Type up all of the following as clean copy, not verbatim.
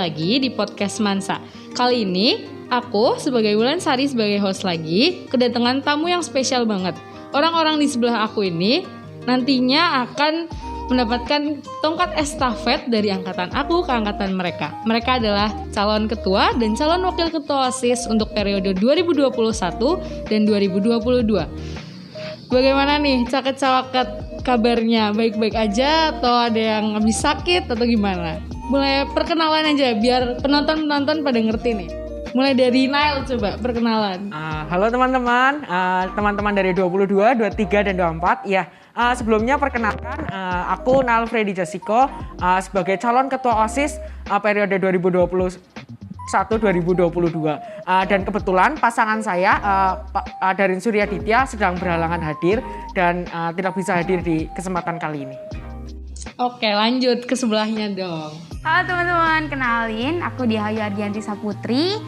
lagi di podcast Mansa. Kali ini aku sebagai Wulansari sebagai host lagi kedatangan tamu yang spesial banget. Orang-orang di sebelah aku ini nantinya akan mendapatkan tongkat estafet dari angkatan aku ke angkatan mereka. Mereka adalah calon ketua dan calon wakil ketua OSIS untuk periode 2021 dan 2022. Bagaimana nih caket-caket kabarnya? Baik-baik aja atau ada yang habis sakit atau gimana? Mulai perkenalan aja biar penonton-penonton pada ngerti nih. Mulai dari Nail coba perkenalan. Halo teman-teman, teman-teman dari 22, 23 dan 24. Ya, sebelumnya perkenalkan aku Nail Freddy Jasiko sebagai calon ketua OSIS periode 2021-2022. Dan kebetulan pasangan saya Darin Suryaditya sedang berhalangan hadir dan tidak bisa hadir di kesempatan kali ini. Oke, lanjut ke sebelahnya dong. Halo teman-teman, kenalin aku Dihayu Ardianti Saputri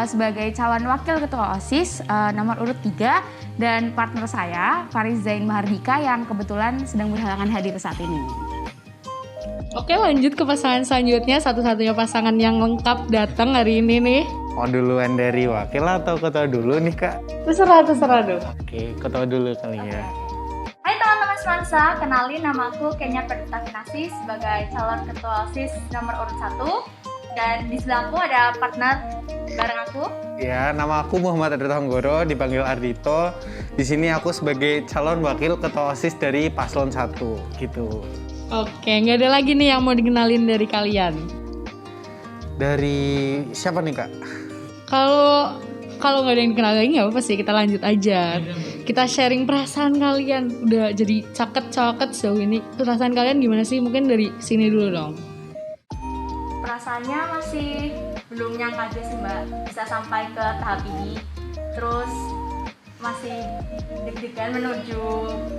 sebagai calon wakil ketua OSIS nomor urut 3 dan partner saya Faris Zain Mahardika yang kebetulan sedang berhalangan hadir saat ini. Oke, lanjut ke pasangan selanjutnya, satu-satunya pasangan yang lengkap datang hari ini nih. Mau duluan dari wakil atau ketua dulu nih kak? Terserah dong. Oke, ketua dulu kali ya. Hai teman-teman Semansa, kenalin nama aku Kenya Perdita Kinasi sebagai calon ketua OSIS nomor urut 1. Dan di sebelah aku ada partner bareng aku. Ya, nama aku Muhammad Ardito Hanggoro, dipanggil Ardito. Di sini aku sebagai calon wakil ketua OSIS dari Paslon 1 gitu. Oke, nggak ada lagi nih yang mau dikenalin dari kalian. Dari siapa nih kak? Kalau nggak ada yang dikenal lagi nggak apa-apa sih, kita lanjut aja. Kita sharing perasaan kalian. Udah jadi caket sejauh ini. Perasaan kalian gimana sih? Mungkin dari sini dulu dong. Perasaannya masih belum nyangka aja sih Mbak, bisa sampai ke tahap ini. Terus masih deg-degan menuju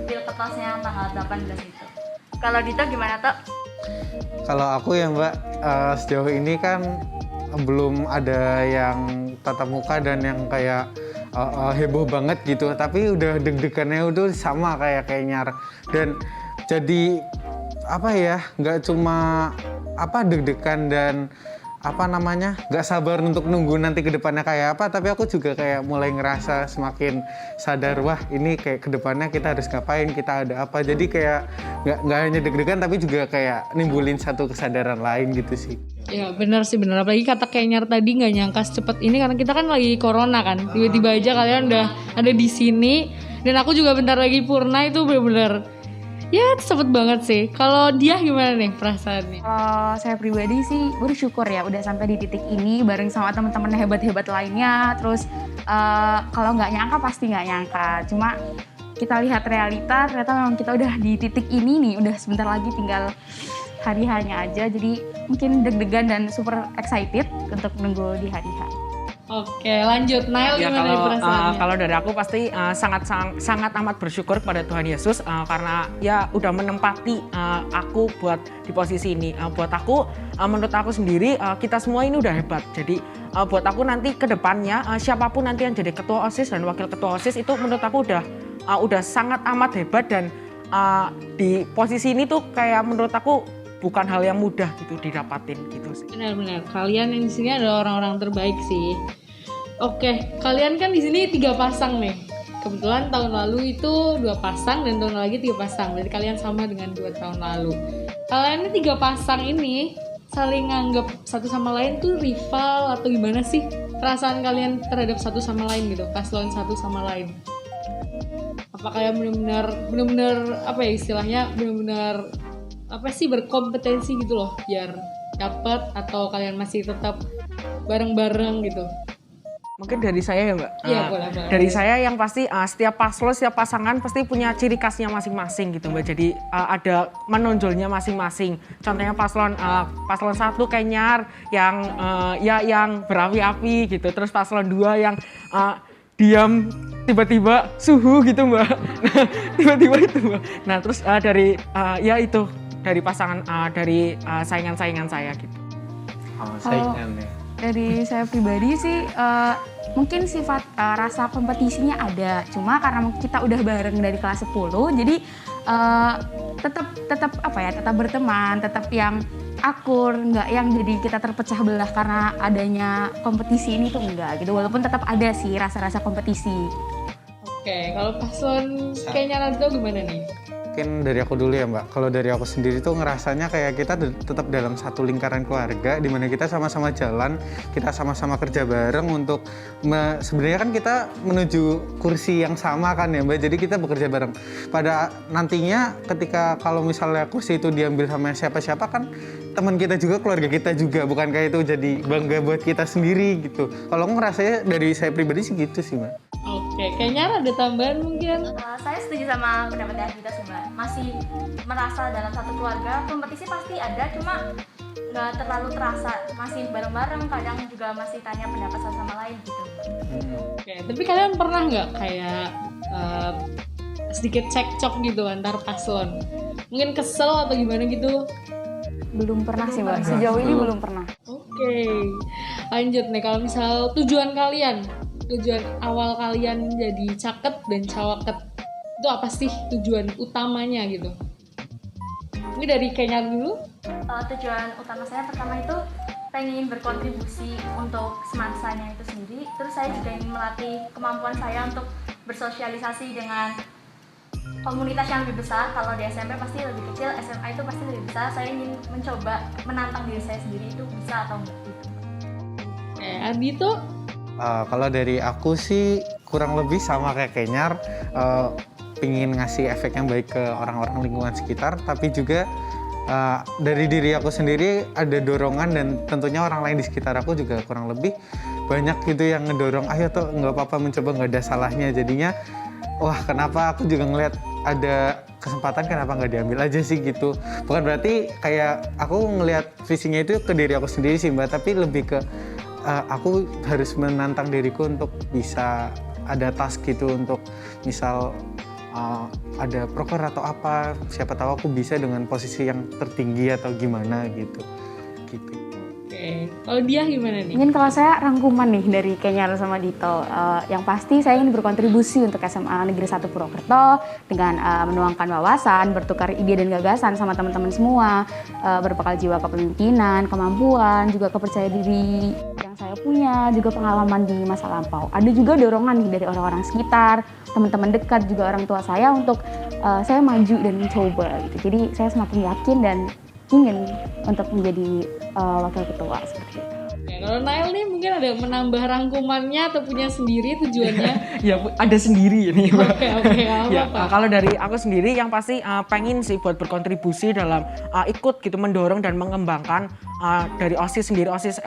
pilketosnya tanggal 18 itu. Kalau Dito gimana Tok? Kalau aku ya mbak, sejauh ini kan belum ada yang tatap muka dan yang kayak heboh banget gitu. Tapi udah deg-degannya udah sama kayak Nyar. Dan jadi apa ya, nggak cuma deg-degan dan nggak sabar untuk nunggu nanti ke depannya kayak apa, tapi aku juga kayak mulai ngerasa semakin sadar, wah ini kayak ke depannya kita harus ngapain, kita ada apa. Jadi kayak nggak hanya deg-degan tapi juga kayak nimbulin satu kesadaran lain gitu sih. Ya benar sih, benar. Apalagi kata Kenyar tadi nggak nyangka secepat ini karena kita kan lagi corona kan. Tiba-tiba aja kalian udah ada di sini dan aku juga bentar lagi purna, itu benar-benar ya cepet banget sih. Kalau dia gimana nih perasaannya? Kalau saya pribadi sih bersyukur ya udah sampai di titik ini bareng sama teman-teman hebat-hebat lainnya. Terus kalau nggak nyangka pasti nggak nyangka. Cuma kita lihat realita, ternyata memang kita udah di titik ini nih. Udah sebentar lagi tinggal hari hanya aja. Jadi mungkin deg-degan dan super excited untuk nunggu di hari H. Oke, lanjut. Nail Ya, gimana nih perasaannya? kalau dari aku pasti sangat amat bersyukur kepada Tuhan Yesus karena ya udah menempati aku buat di posisi ini. Buat aku, menurut aku sendiri kita semua ini udah hebat. Jadi buat aku nanti ke depannya siapapun nanti yang jadi ketua OSIS dan wakil ketua OSIS itu menurut aku udah sangat amat hebat dan di posisi ini tuh kayak menurut aku bukan hal yang mudah gitu didapatin gitu sih. Benar-benar. Kalian yang di sini adalah orang-orang terbaik sih. Oke, kalian kan di sini 3 pasang nih. Kebetulan tahun lalu itu 2 pasang dan tahun lagi 3 pasang. Jadi kalian sama dengan 2 tahun lalu. Kalian ini 3 pasang ini saling nganggap satu sama lain tuh rival atau gimana sih? Perasaan kalian terhadap satu sama lain gitu, paslon satu sama lain. Apa kalian benar-benar apa ya istilahnya, benar-benar apa sih berkompetensi gitu loh biar dapat, atau kalian masih tetap bareng-bareng gitu? Mungkin dari saya ya Mbak. Iya, boleh. Dari saya yang pasti setiap paslon, setiap pasangan pasti punya ciri khasnya masing-masing gitu Mbak. Jadi ada menonjolnya masing-masing. Contohnya paslon 1 Kenyar yang yang berapi-api gitu. Terus paslon 2 yang diam tiba-tiba suhu gitu Mbak. Nah, tiba-tiba itu Mbak. Nah, terus dari pasangan dari saingan-saingan saya gitu. Saingan ya. dari saya pribadi sih mungkin sifat rasa kompetisinya ada. Cuma karena kita udah bareng dari kelas 10, jadi tetap apa ya, tetap berteman, tetap yang akur, nggak yang jadi kita terpecah belah karena adanya kompetisi ini tuh enggak gitu. Walaupun tetap ada sih rasa-rasa kompetisi. Oke, kalau paslon kayaknya Naruto gimana nih? Mungkin dari aku dulu ya Mbak. Kalau dari aku sendiri tuh ngerasanya kayak kita tetap dalam satu lingkaran keluarga di mana kita sama-sama jalan, kita sama-sama kerja bareng untuk sebenarnya kan kita menuju kursi yang sama kan ya Mbak. Jadi kita bekerja bareng. Pada nantinya ketika kalau misalnya kursi itu diambil sama siapa-siapa kan teman kita juga, keluarga kita juga, bukan kayak itu jadi bangga buat kita sendiri gitu. Kalau ngerasanya dari saya pribadi sih gitu sih Mbak. Oke, kayaknya ada tambahan mungkin. Saya setuju sama pendapatnya kita sih Mbak. Masih merasa dalam satu keluarga, kompetisi pasti ada, cuma nggak terlalu terasa. Masih bareng-bareng, kadang juga masih tanya pendapat satu sama lain gitu. Oke, tapi kalian pernah nggak kayak sedikit cekcok gitu antar paslon? Mungkin kesel atau gimana gitu? Belum pernah sih Mbak, sejauh ini belum pernah. Oke, lanjut nih. Kalau misal tujuan awal kalian jadi caket dan cawaket, itu apa sih tujuan utamanya gitu? Ini dari Kenya dulu. Tujuan utama saya pertama itu pengen berkontribusi untuk semansanya itu sendiri. Terus saya juga ingin melatih kemampuan saya untuk bersosialisasi dengan komunitas yang lebih besar. Kalau di SMP pasti lebih kecil, SMA itu pasti lebih besar. Saya ingin mencoba menantang diri saya sendiri itu bisa atau enggak gitu. Oke, Adi tuh Kalau dari aku sih kurang lebih sama kayak Kenyar, pingin ngasih efek yang baik ke orang-orang lingkungan sekitar, tapi juga dari diri aku sendiri ada dorongan dan tentunya orang lain di sekitar aku juga kurang lebih banyak gitu yang ngedorong, ayo tuh nggak apa-apa mencoba, nggak ada salahnya. Jadinya wah kenapa aku juga ngeliat ada kesempatan, kenapa nggak diambil aja sih gitu. Bukan berarti kayak aku ngelihat visinya itu ke diri aku sendiri sih Mbak, tapi lebih ke aku harus menantang diriku untuk bisa ada task gitu, untuk misal ada proker atau apa, siapa tahu aku bisa dengan posisi yang tertinggi atau gimana gitu. Oke, kalau dia gimana nih? Mungkin kalau saya rangkuman nih dari Kenyar sama Dito, yang pasti saya ingin berkontribusi untuk SMA Negeri 1 Purwokerto dengan menuangkan wawasan, bertukar ide dan gagasan sama teman-teman semua, berbekal jiwa kepemimpinan, kemampuan, juga kepercayaan diri yang saya punya, juga pengalaman di masa lampau. Ada juga dorongan nih dari orang-orang sekitar, teman-teman dekat, juga orang tua saya untuk saya maju dan mencoba gitu. Jadi saya semakin yakin dan ingin untuk menjadi wakil ketua seperti itu. Oke, kalau Nail nih mungkin ada menambah rangkumannya atau punya sendiri tujuannya? Ya ada sendiri ini Mbak. Oke, Ya, apa? kalau dari aku sendiri yang pasti pengen sih buat berkontribusi dalam ikut gitu, mendorong dan mengembangkan dari OSIS sendiri, OSIS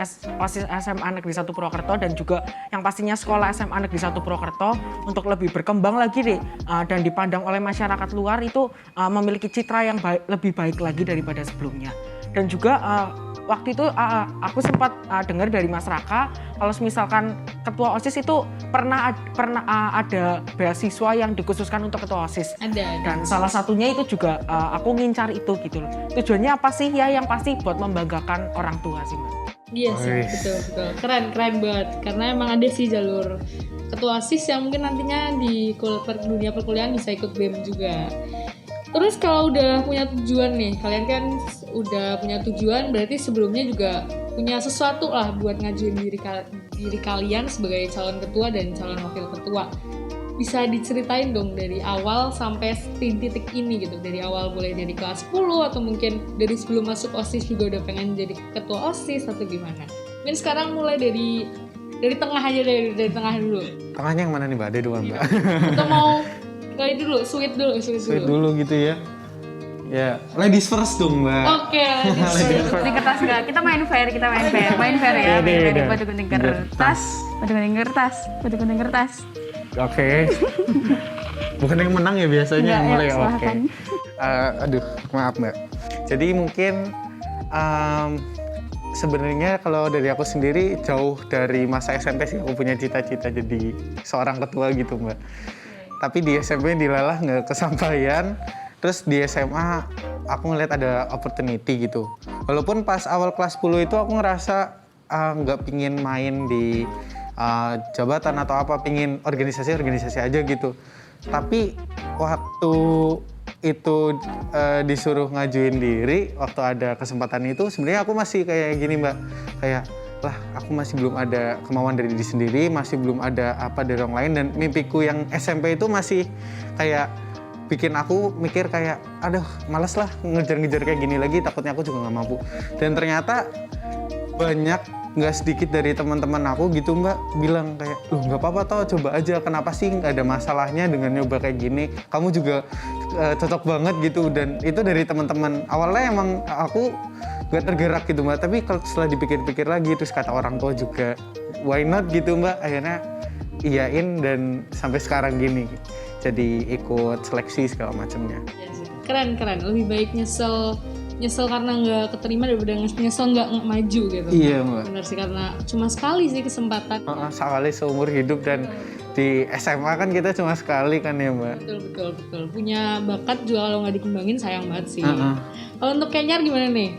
SMA Negeri 1 Purwokerto, dan juga yang pastinya sekolah SMA Negeri 1 Purwokerto untuk lebih berkembang lagi deh, dan dipandang oleh masyarakat luar itu memiliki citra yang lebih baik lagi daripada sebelumnya. Dan juga waktu itu aku sempat dengar dari Mas Raka kalau misalkan ketua OSIS itu pernah ada beasiswa yang dikhususkan untuk ketua OSIS. Ada. Dan salah satunya itu juga aku ngincar itu gitu loh. Tujuannya apa sih ya? Yang pasti buat membanggakan orang tua sih Mbak. Iya sih, betul. Keren banget. Karena emang ada sih jalur ketua OSIS yang mungkin nantinya di dunia perkuliahan bisa ikut BEM juga. Terus kalau udah punya tujuan nih, kalian kan udah punya tujuan, berarti sebelumnya juga punya sesuatu lah buat ngajuin diri kalian sebagai calon ketua dan calon wakil ketua. Bisa diceritain dong dari awal sampai titik ini gitu. Dari awal mulai dari kelas 10 atau mungkin dari sebelum masuk OSIS juga udah pengen jadi ketua OSIS atau gimana? Mungkin sekarang mulai dari tengah aja, dari tengah dulu. Tengahnya yang mana nih Mbak? Ada dua Mbak. Atau mau kayak dulu, sweet dulu gitu ya. Ya, ladies first dong Mbak. Oke, ladies first. Di kertas enggak? Kita main fair ya. Main fair ya. Batu gunting kertas. Oke. Bukan yang menang ya biasanya yang mulai. Oke. Silahkan. Aduh, maaf Mbak. Jadi mungkin sebenarnya kalau dari aku sendiri jauh dari masa SMP sih aku punya cita-cita jadi seorang ketua gitu Mbak. Tapi di SMP dilalah nggak kesampaian. Terus di SMA aku ngeliat ada opportunity gitu. Walaupun pas awal kelas 10 itu aku ngerasa nggak pingin main di jabatan atau apa, pingin organisasi aja gitu. Tapi waktu itu disuruh ngajuin diri, waktu ada kesempatan itu sebenarnya aku masih kayak gini Mbak, kayak lah aku masih belum ada kemauan dari diri sendiri, masih belum ada apa dari orang lain, dan mimpiku yang SMP itu masih kayak bikin aku mikir kayak aduh males lah ngejar-ngejar kayak gini lagi, takutnya aku juga nggak mampu. Dan ternyata banyak, nggak sedikit dari teman-teman aku gitu Mbak bilang kayak loh nggak apa-apa toh, coba aja, kenapa sih, nggak ada masalahnya dengan nyoba kayak gini, kamu juga cocok banget gitu. Dan itu dari teman-teman. Awalnya emang aku nggak tergerak gitu Mbak, tapi kalau setelah dipikir-pikir lagi, terus kata orang tua juga why not gitu Mbak, akhirnya iyain dan sampai sekarang gini jadi ikut seleksi segala macamnya. Keren, lebih baik nyesel karena nggak keterima daripada nyesel nggak maju gitu. Iya Mbak. Benar sih, karena cuma sekali sih kesempatan. Sekali seumur hidup, dan di SMA kan kita cuma sekali kan ya Mbak. Betul. Punya bakat juga kalau nggak dikembangin sayang banget sih. Kalau untuk Kenyar gimana nih?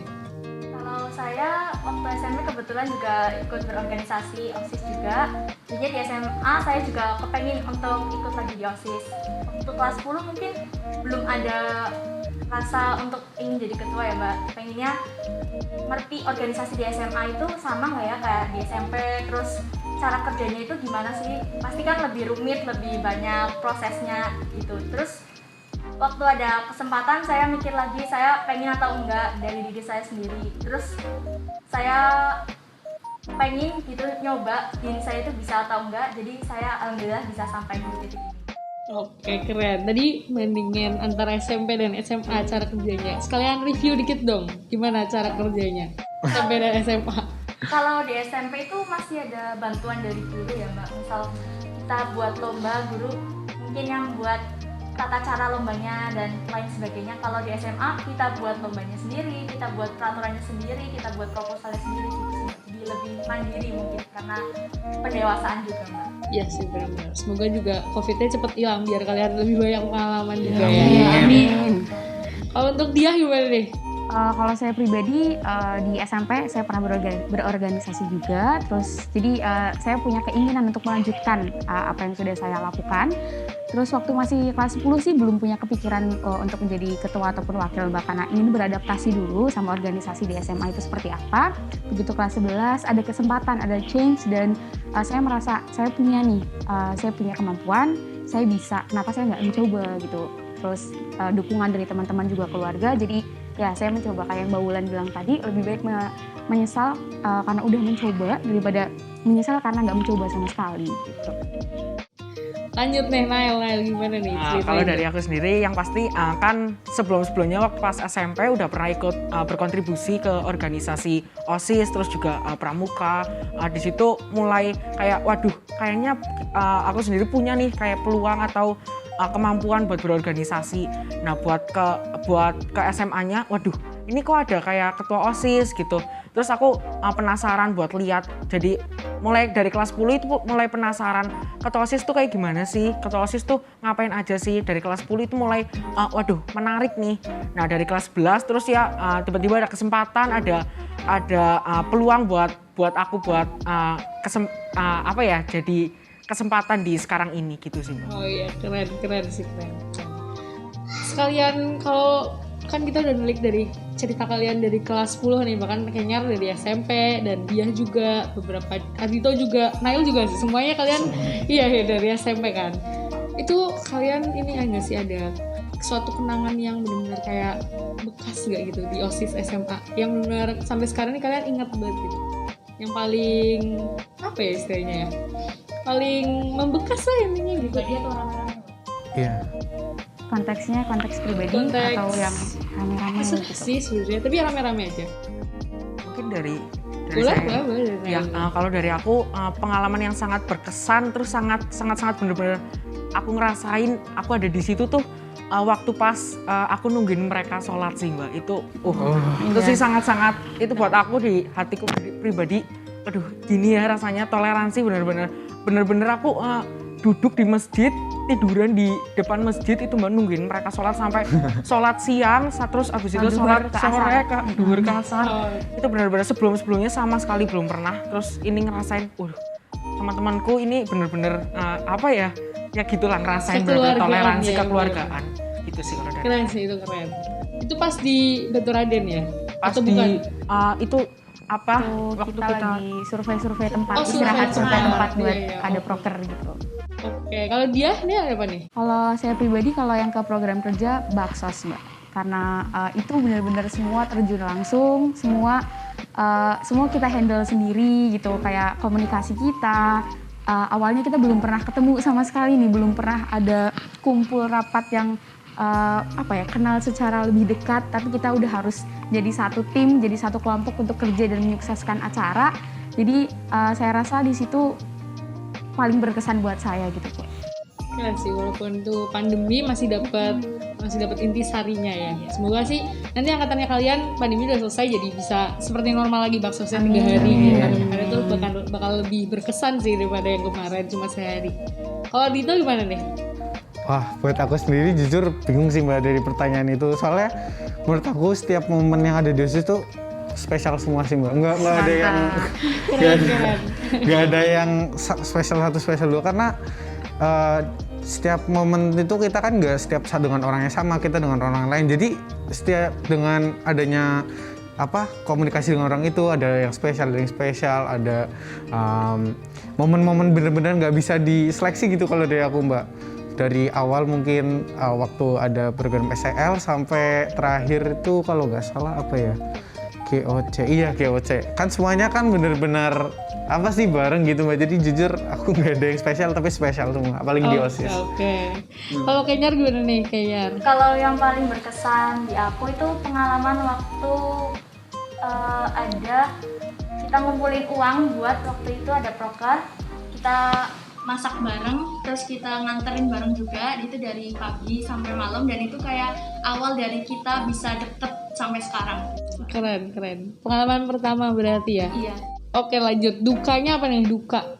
Kalau saya waktu SMP kebetulan juga ikut berorganisasi OSIS juga. Jadi di SMA saya juga kepengen untuk ikut lagi di OSIS. Untuk kelas 10 mungkin belum ada rasa untuk ingin jadi ketua ya Mbak. Pengennya ngerti organisasi di SMA itu sama nggak ya kayak di SMP. Terus cara kerjanya itu gimana sih? Pasti kan lebih rumit, lebih banyak prosesnya gitu. Terus waktu ada kesempatan saya mikir lagi saya pengen atau enggak dari diri saya sendiri. Terus saya pengen gitu nyoba diri saya itu bisa atau enggak. Jadi saya alhamdulillah bisa sampai di titik ini. Oke, keren. Tadi bandingin antara SMP dan SMA cara kerjanya. Sekalian review dikit dong, gimana cara kerjanya SMP dan SMA? Kalau di SMP itu masih ada bantuan dari guru ya Mbak. Misal kita buat lomba, guru mungkin yang buat tata cara lombanya dan lain sebagainya. Kalau di SMA kita buat lombanya sendiri, kita buat peraturannya sendiri, kita buat proposalnya sendiri gitu sih. Jadi lebih mandiri mungkin karena pendewasaan juga Mbak. Iya sih, benar-benar. Semoga juga COVID-nya cepet hilang biar kalian lebih banyak pengalaman juga ya. Amin. Kalau untuk dia gimana nih? Kalau saya pribadi di SMP saya pernah berorganisasi juga, terus jadi saya punya keinginan untuk melanjutkan apa yang sudah saya lakukan. Terus waktu masih kelas 10 sih belum punya kepikiran untuk menjadi ketua ataupun wakil Mbak, karena ingin beradaptasi dulu sama organisasi di SMA itu seperti apa. Begitu kelas 11 ada kesempatan, ada change, dan saya merasa saya punya saya punya kemampuan, saya bisa, kenapa saya nggak mencoba gitu. Terus dukungan dari teman-teman juga keluarga, jadi ya saya mencoba kayak yang Mbak Wulan bilang tadi, lebih baik menyesal karena udah mencoba daripada menyesal karena nggak mencoba sama sekali gitu. Lanjut nih, Nail gimana nih ceritanya? Kalau dari aku sendiri yang pasti kan sebelumnya waktu pas SMP udah pernah ikut berkontribusi ke organisasi OSIS, terus juga pramuka. Di situ mulai kayak waduh kayaknya aku sendiri punya nih kayak peluang atau kemampuan buat berorganisasi. Nah buat ke SMA-nya, waduh ini kok ada kayak ketua OSIS gitu. Terus aku penasaran buat lihat. Jadi mulai dari kelas 10 itu mulai penasaran ketua OSIS tuh kayak gimana sih? Ketua OSIS tuh ngapain aja sih? Dari kelas 10 itu mulai waduh menarik nih. Nah dari kelas 11 terus ya tiba-tiba ada kesempatan, ada peluang buat aku buat jadi kesempatan di sekarang ini gitu sih. Oh iya, keren sih. Sekalian kalau kan kita udah nulik dari cerita kalian dari kelas 10 nih, bahkan Kenyar dari SMP dan dia juga beberapa, Adito juga, Nail juga, semuanya kalian iya dari SMP kan. Itu kalian ini enggak sih ada suatu kenangan yang benar-benar kayak bekas nggak gitu di OSIS SMA yang benar sampai sekarang nih kalian ingat banget gitu, yang paling apa ya istilahnya ya, paling membekas lah intinya gitu. Dia tuh rame-rame. Iya. Konteksnya konteks pribadi atau yang rame-rame gitu. Sih sebenarnya, tapi rame-rame aja. Mungkin dari Boleh. Ya, kalau dari aku pengalaman yang sangat berkesan, terus sangat bener-bener aku ngerasain aku ada di situ tuh waktu pas aku nungguin mereka sholat sih Mbak. Itu sih sangat itu buat aku di hatiku pribadi. Aduh, gini ya rasanya toleransi bener-bener aku duduk di masjid, tiduran di depan masjid itu Mbak, nungguin mereka sholat sampai sholat siang, terus abis itu sholat sore ke duhur ke asar. Itu benar-benar sebelumnya sama sekali belum pernah. Terus ini ngerasain, teman-temanku ini bener-bener apa ya gitulah ngerasain toleransi kekeluargaan. Itu sih kalau dari Keren sih, itu keren. Itu pas di Batu Raden ya? pas Atau di bukan? itu apa Waktu kita lagi survei tempat Oh, istirahat, survei survei tempat. tempat buat Iya, iya. ada proker gitu. Oke, kalau dia ini ada apa nih? Kalau saya pribadi, kalau yang ke program kerja Baksos Mbak, karena itu benar-benar semua terjun langsung, semua kita handle sendiri gitu, kayak komunikasi kita. Awalnya kita belum pernah ketemu sama sekali nih, belum pernah ada kumpul rapat yang kenal secara lebih dekat, tapi kita udah harus jadi satu tim, jadi satu kelompok untuk kerja dan menyukseskan acara. Jadi saya rasa di situ paling berkesan buat saya gitu kok. Keren sih, walaupun itu pandemi masih dapat intisarinya ya. Semoga sih nanti angkatannya kalian pandemi udah selesai jadi bisa seperti normal lagi baksosnya 3 hari gitu. Karena itu bakal lebih berkesan sih daripada yang kemarin cuma sehari. Kalau Dito gimana nih? Wah, buat aku sendiri jujur bingung sih Mbak dari pertanyaan itu. Soalnya menurut aku setiap momen yang ada di OSIS itu spesial semua sih Mbak. Nggak ada yang nggak ada yang spesial 1, spesial 2 karena setiap momen itu kita kan nggak setiap saat dengan orang yang sama, kita dengan orang lain. Jadi setiap dengan adanya komunikasi dengan orang itu ada yang spesial, ada momen-momen bener-bener nggak bisa diseleksi gitu kalau dari aku Mbak. Dari awal mungkin waktu ada program SEL sampai terakhir itu kalau nggak salah GOC. Iya GOC. Kan semuanya kan bener-bener bareng gitu Mbak. Jadi jujur aku nggak ada yang spesial tapi spesial semua. Apalagi di OSIS. Oke. Kalau Kenyar gimana nih Kenyar? Kalau yang paling berkesan di aku itu pengalaman waktu ada kita ngumpulin uang buat waktu itu ada proker, kita masak bareng, terus kita nganterin bareng juga, itu dari pagi sampai malam, dan itu kayak awal dari kita bisa deket sampai sekarang. Keren. Pengalaman pertama berarti ya? Iya. Oke lanjut, dukanya apa nih duka?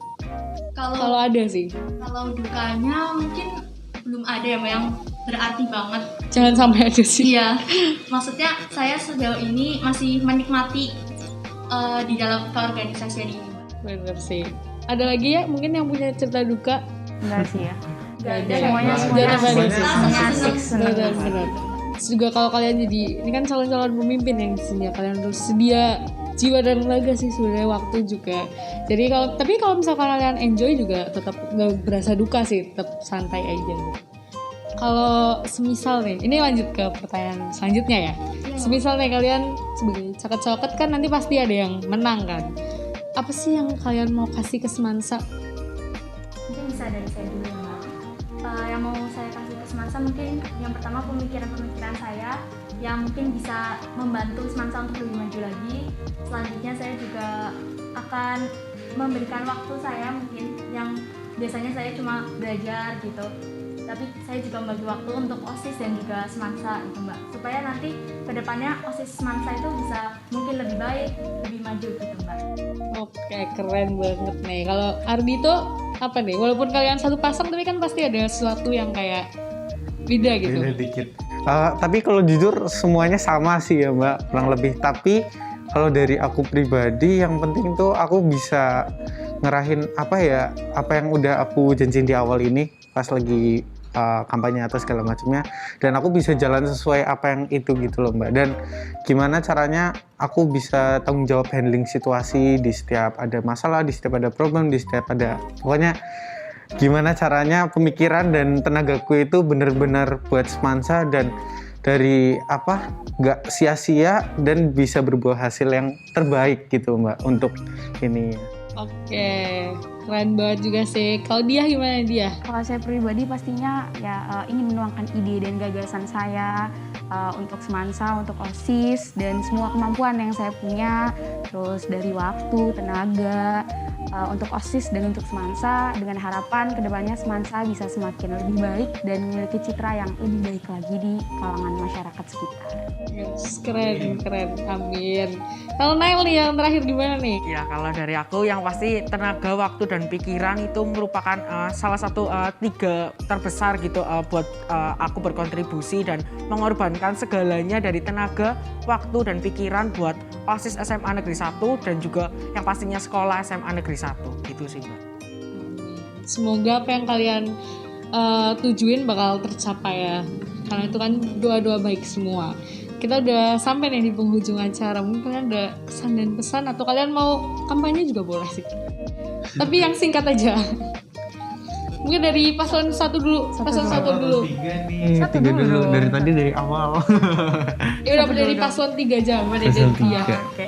Kalau ada sih. Kalau dukanya mungkin belum ada ya Mbak, yang berarti banget. Jangan sampai ada sih. Iya, maksudnya saya sejauh ini masih menikmati di dalam keorganisasian ini. Bener sih. Ada lagi ya mungkin yang punya cerita duka? Enggak sih ya. Gak ada. Semuanya asik, seneng. Benar. Terus juga kalau kalian jadi, ini kan calon-calon pemimpin yang disini, kalian harus sedia jiwa dan raga sih sebenarnya, waktu juga. Jadi kalau misalkan kalian enjoy juga tetap nggak berasa duka sih, tetap santai aja. Kalau semisal nih, ini lanjut ke pertanyaan selanjutnya ya. Semisal nih kalian sebagai caket-caket kan nanti pasti ada yang menang kan. Apa sih yang kalian mau kasih ke Semansa? Mungkin bisa dari saya dulu ya Mbak. Yang mau saya kasih ke Semansa mungkin yang pertama pemikiran saya yang mungkin bisa membantu Semansa untuk lebih maju lagi. Selanjutnya saya juga akan memberikan waktu saya mungkin yang biasanya saya cuma belajar gitu, tapi saya juga membagi waktu untuk OSIS dan juga Semansa gitu Mbak, supaya nanti kedepannya OSIS Semansa itu bisa mungkin lebih baik, lebih maju gitu Mbak. Oke, keren banget nih. Kalau Ardi tuh apa nih? Walaupun kalian satu pasang tapi kan pasti ada sesuatu yang kayak beda gitu. Beda dikit. Tapi kalau jujur semuanya sama sih ya Mbak, kurang lebih. Tapi kalau dari aku pribadi yang penting tuh aku bisa ngerahin apa yang udah aku janjiin di awal ini pas lagi kampanye atau segala macamnya, dan aku bisa jalan sesuai apa yang itu gitu loh Mbak. Dan gimana caranya aku bisa tanggung jawab handling situasi di setiap ada masalah, di setiap ada problem, di setiap ada pokoknya gimana caranya pemikiran dan tenagaku itu benar-benar buat Semansa dan dari nggak sia-sia dan bisa berbuah hasil yang terbaik gitu Mbak untuk ini. Oke, keren banget juga sih. Kalau dia gimana dia? Kalau saya pribadi pastinya ya ingin menuangkan ide dan gagasan saya untuk semansa, untuk OSIS, dan semua kemampuan yang saya punya, terus dari waktu, tenaga, untuk OSIS dan untuk semansa, dengan harapan kedepannya semansa bisa semakin lebih baik dan memiliki citra yang lebih baik lagi di kalangan masyarakat sekitar. Yes, keren, amin. Kalau Nail nih yang terakhir gimana nih? Ya, kalau dari aku yang pasti tenaga, waktu, dan pikiran itu merupakan salah satu 3 terbesar gitu buat aku berkontribusi dan mengorbankan segalanya dari tenaga, waktu, dan pikiran buat OSIS SMA Negeri 1 dan juga yang pastinya sekolah SMA Negeri 1 gitu sih Mbak. Semoga apa yang kalian tujuin bakal tercapai ya. Karena itu kan doa-doa baik semua. Kita udah sampai nih di penghujung acara. Mungkin kalian ada kesan dan pesan atau kalian mau kampanye juga boleh sih. Tapi yang singkat aja. Mungkin dari paslon 1 dulu. Paslon 1 dulu. Tiga dulu. Dari tadi dari awal. Ya udah dari paslon 3 aja. Dari Paslon dia. 3. Oke.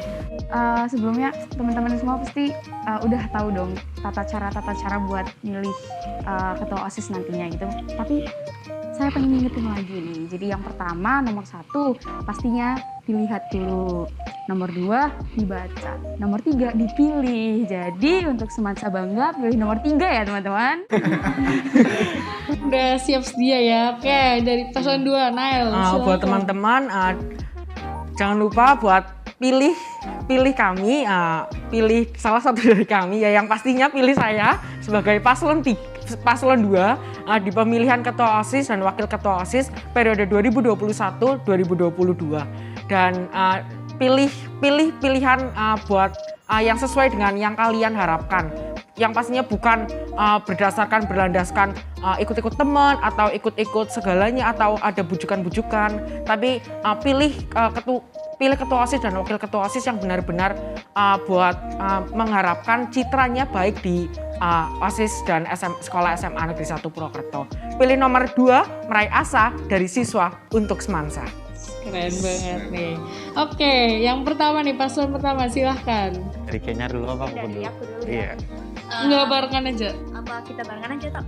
Sebelumnya teman-teman semua pasti udah tahu dong tata cara buat milih ketua OSIS nantinya gitu. Tapi saya pengen ngingetin lagi nih. Jadi yang pertama, nomor 1 pastinya dilihat dulu. Nomor 2 dibaca. Nomor 3 dipilih. Jadi untuk semansa bangga pilih nomor 3 ya teman-teman. Udah siap sedia ya. Oke, dari paslon 2 Nail. Buat teman-teman jangan lupa buat pilih kami, pilih salah satu dari kami ya, yang pastinya pilih saya sebagai paslon 2 di pemilihan ketua OSIS dan wakil ketua OSIS periode 2021-2022 dan pilih pilihan buat yang sesuai dengan yang kalian harapkan, yang pastinya bukan berlandaskan ikut-ikut teman atau ikut-ikut segalanya atau ada bujukan-bujukan, tapi pilih ketua OSIS dan wakil ketua OSIS yang benar-benar buat mengharapkan citranya baik di OSIS dan Sekolah SMA Negeri 1 Purwokerto. Pilih nomor 2, meraih asa dari siswa untuk semansa. Keren banget nih. Oke, yang pertama nih, paslon pertama silahkan. Dari Kenya dulu apa aku Dari dulu? aku dulu ya. Iya. Nggak barengan aja. Apa kita barengan aja Tok?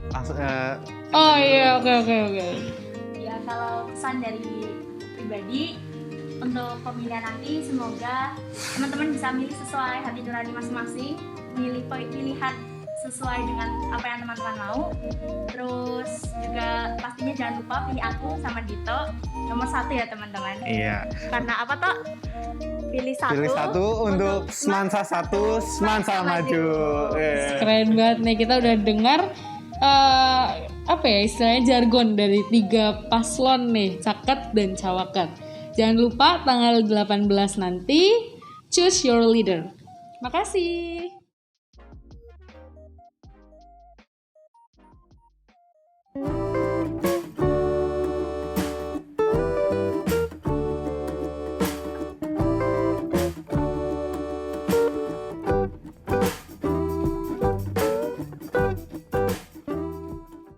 Oh iya, oke. Ya kalau pesan dari pribadi untuk pemilihan nanti, semoga teman-teman bisa milih sesuai hati nurani masing-masing, milih pilihan sesuai dengan apa yang teman-teman mau. Terus juga pastinya jangan lupa pilih aku sama Dito nomor 1 ya teman-teman. Iya. Karena apa Tok? Pilih satu untuk semansa 1, semansa maju. Keren banget nih, kita udah dengar apa ya istilahnya jargon dari 3 paslon nih, caket dan cawaket. Jangan lupa tanggal 18 nanti choose your leader. Makasih.